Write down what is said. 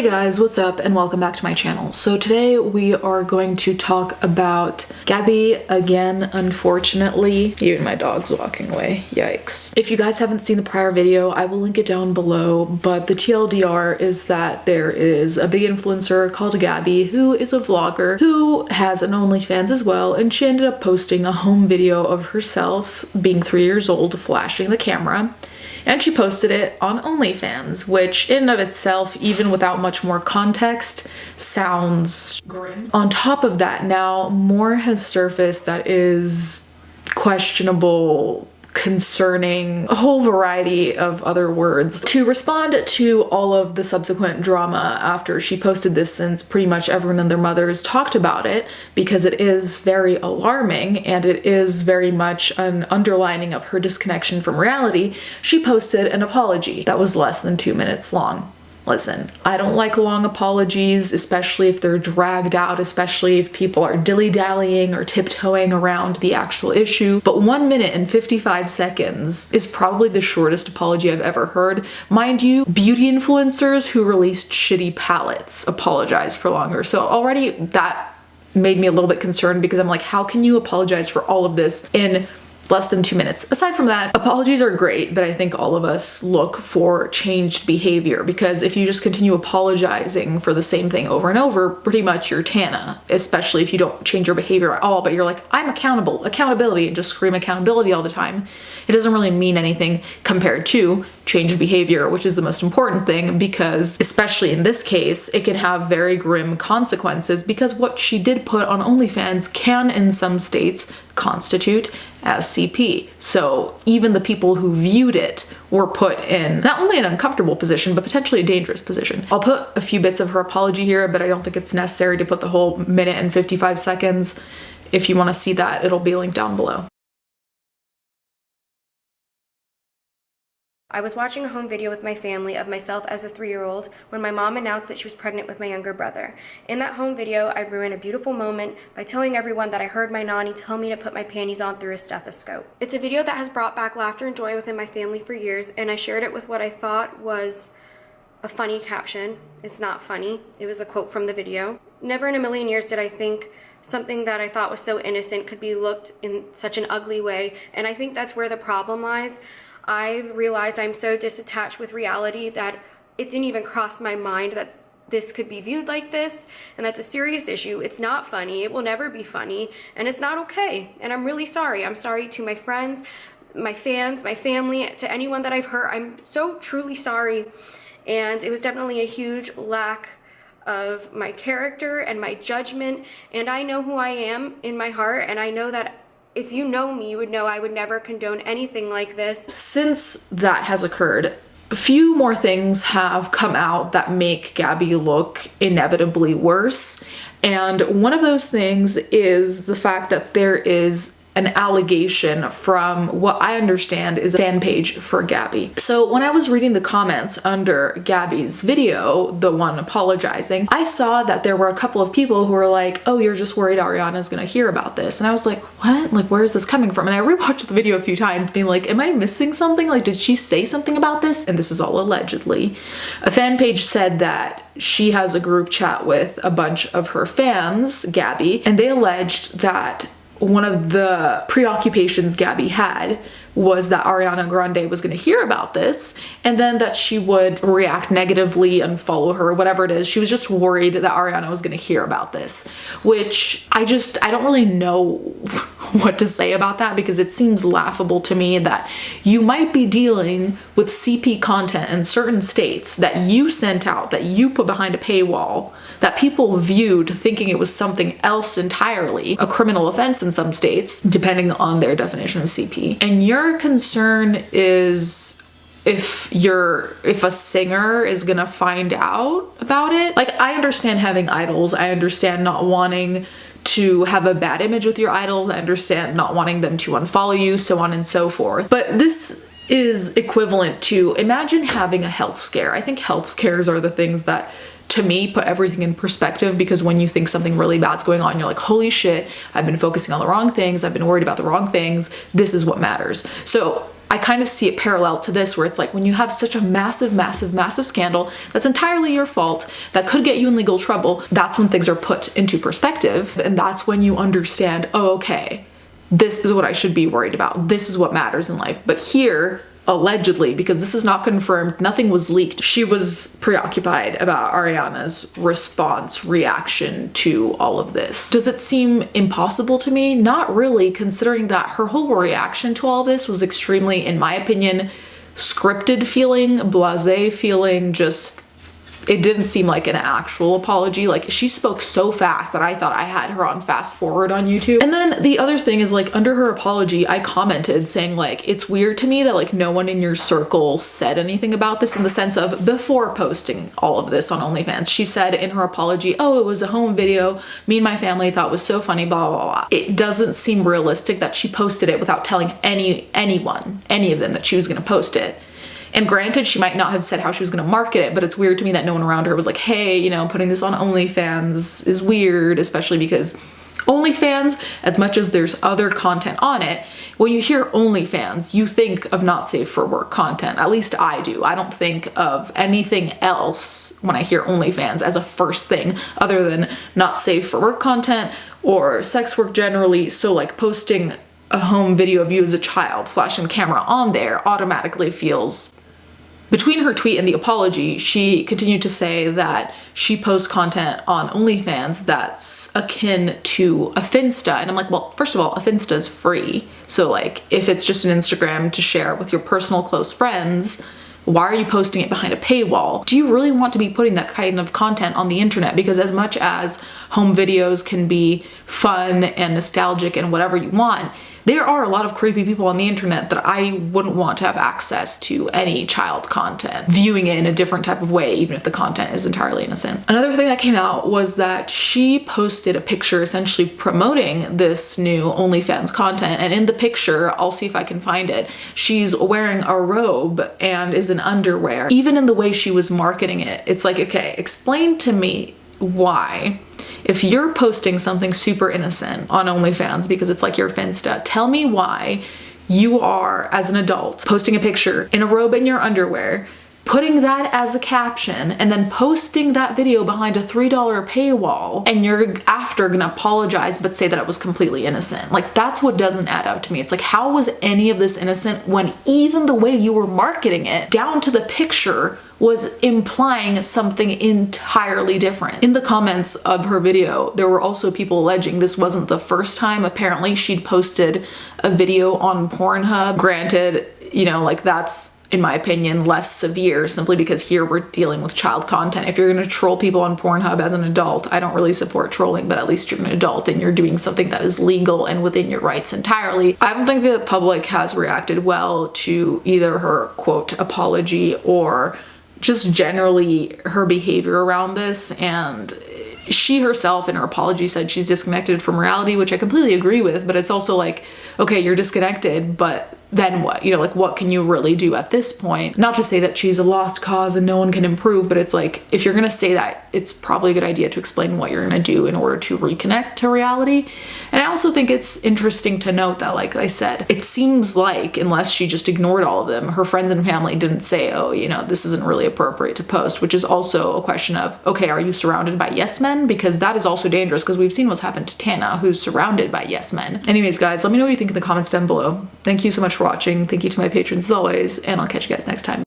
Hey guys, what's up and welcome back to my channel. So today we are going to talk about Gabi again, unfortunately. Even my dog's walking away, yikes. If you guys haven't seen the prior video, I will link it down below, but the TLDR is that there is a big influencer called Gabi who is a vlogger who has an OnlyFans as well, and she ended up posting a home video of herself being 3 years old flashing the camera. And she posted it on OnlyFans, which in and of itself, even without much more context, sounds grim. On top of that, now more has surfaced that is questionable, concerning, a whole variety of other words. To respond to all of the subsequent drama after she posted this, since pretty much everyone and their mothers talked about it, because it is very alarming and it is very much an underlining of her disconnection from reality, she posted an apology that was less than 2 minutes long. Listen, I don't like long apologies, especially if they're dragged out, especially if people are dilly-dallying or tiptoeing around the actual issue. But 1 minute and 55 seconds is probably the shortest apology I've ever heard. Mind you, beauty influencers who released shitty palettes apologize for longer. So already that made me a little bit concerned, because I'm like, how can you apologize for all of this in less than 2 minutes? Aside from that, apologies are great, but I think all of us look for changed behavior, because if you just continue apologizing for the same thing over and over, pretty much you're Tana, especially if you don't change your behavior at all, but you're like, I'm accountable, accountability, and just scream accountability all the time. It doesn't really mean anything compared to changed behavior, which is the most important thing, because especially in this case, it can have very grim consequences, because what she did put on OnlyFans can in some states constitute as CP. So even the people who viewed it were put in not only an uncomfortable position, but potentially a dangerous position. I'll put a few bits of her apology here, but I don't think it's necessary to put the whole minute and 55 seconds. If you want to see that, it'll be linked down below. I was watching a home video with my family of myself as a 3-year-old when my mom announced that she was pregnant with my younger brother. In that home video, I ruined a beautiful moment by telling everyone that I heard my nanny tell me to put my panties on through a stethoscope. It's a video that has brought back laughter and joy within my family for years, and I shared it with what I thought was a funny caption. It's not funny. It was a quote from the video. Never in a million years did I think something that I thought was so innocent could be looked in such an ugly way, and I think that's where the problem lies. I realized I'm so disattached with reality that it didn't even cross my mind that this could be viewed like this, and that's a serious issue. It's not funny, it will never be funny, and it's not okay, and I'm really sorry. I'm sorry to my friends, my fans, my family, to anyone that I've hurt. I'm so truly sorry, and it was definitely a huge lack of my character and my judgment, and I know who I am in my heart, and I know that if you know me, you would know I would never condone anything like this. Since that has occurred, a few more things have come out that make Gabi look inevitably worse. And one of those things is the fact that there is an allegation from what I understand is a fan page for Gabi. So when I was reading the comments under Gabi's video, the one apologizing, I saw that there were a couple of people who were like, oh, you're just worried Ariana's gonna hear about this. And I was like, what? Like, where is this coming from? And I rewatched the video a few times being like, am I missing something? Like, did she say something about this? And this is all allegedly. A fan page said that she has a group chat with a bunch of her fans, Gabi, and they alleged that one of the preoccupations Gabi had was that Ariana Grande was going to hear about this, and then that she would react negatively, unfollow her, whatever it is. She was just worried that Ariana was going to hear about this, which I don't really know what to say about that, because it seems laughable to me that you might be dealing with CP content in certain states that you sent out, that you put behind a paywall, that people viewed thinking it was something else entirely, a criminal offense in some states, depending on their definition of CP. And your concern is if a singer is gonna find out about it. Like, I understand having idols, I understand not wanting to have a bad image with your idols, I understand not wanting them to unfollow you, so on and so forth. But this is equivalent to, imagine having a health scare. I think health scares are the things that, to me, put everything in perspective, because when you think something really bad's going on, you're like, holy shit, I've been focusing on the wrong things, I've been worried about the wrong things, this is what matters. So I kind of see it parallel to this, where it's like when you have such a massive, massive, massive scandal that's entirely your fault, that could get you in legal trouble, that's when things are put into perspective. And that's when you understand, oh, okay, this is what I should be worried about. This is what matters in life. But here, allegedly, because this is not confirmed, nothing was leaked, she was preoccupied about Ariana's response, reaction to all of this. Does it seem impossible to me? Not really, considering that her whole reaction to all this was extremely, in my opinion, scripted feeling, blasé feeling, just it didn't seem like an actual apology. Like, she spoke so fast that I thought I had her on fast forward on YouTube. And then the other thing is, like, under her apology, I commented saying, like, it's weird to me that, like, no one in your circle said anything about this, in the sense of before posting all of this on OnlyFans. She said in her apology, oh, it was a home video me and my family thought was so funny, blah, blah, blah. It doesn't seem realistic that she posted it without telling anyone, any of them, that she was gonna post it. And granted, she might not have said how she was going to market it, but it's weird to me that no one around her was like, hey, you know, putting this on OnlyFans is weird, especially because OnlyFans, as much as there's other content on it, when you hear OnlyFans, you think of not safe for work content. At least I do. I don't think of anything else when I hear OnlyFans as a first thing other than not safe for work content or sex work generally. So like posting a home video of you as a child, flashing camera on there, automatically feels. Between her tweet and the apology, she continued to say that she posts content on OnlyFans that's akin to a Finsta. And I'm like, well, first of all, a Finsta is free. So like, if it's just an Instagram to share with your personal close friends, why are you posting it behind a paywall? Do you really want to be putting that kind of content on the internet? Because as much as home videos can be fun and nostalgic and whatever you want, there are a lot of creepy people on the internet that I wouldn't want to have access to any child content, viewing it in a different type of way, even if the content is entirely innocent. Another thing that came out was that she posted a picture essentially promoting this new OnlyFans content. And in the picture, I'll see if I can find it, she's wearing a robe and is in underwear. Even in the way she was marketing it, it's like, okay, explain to me why. If you're posting something super innocent on OnlyFans because it's like your Finsta, tell me why you are, as an adult, posting a picture in a robe in your underwear, putting that as a caption, and then posting that video behind a $3 paywall, and you're after gonna apologize but say that it was completely innocent. Like, that's what doesn't add up to me. It's like, how was any of this innocent when even the way you were marketing it, down to the picture, was implying something entirely different? In the comments of her video, there were also people alleging this wasn't the first time. Apparently, she'd posted a video on Pornhub. Granted, you know, like, that's, in my opinion, less severe, simply because here we're dealing with child content. If you're gonna troll people on Pornhub as an adult, I don't really support trolling, but at least you're an adult and you're doing something that is legal and within your rights entirely. I don't think the public has reacted well to either her quote apology or just generally her behavior around this. And she herself in her apology said she's disconnected from reality, which I completely agree with, but it's also like, okay, you're disconnected, but then what? You know, like, what can you really do at this point? Not to say that she's a lost cause and no one can improve, but it's like, if you're gonna say that, it's probably a good idea to explain what you're gonna do in order to reconnect to reality. And I also think it's interesting to note that, like I said, it seems like, unless she just ignored all of them, her friends and family didn't say, oh, you know, this isn't really appropriate to post, which is also a question of, okay, are you surrounded by yes men? Because that is also dangerous, because we've seen what's happened to Tana, who's surrounded by yes men. Anyways, guys, let me know what you think in the comments down below. Thank you so much for watching. Thank you to my patrons as always, and I'll catch you guys next time.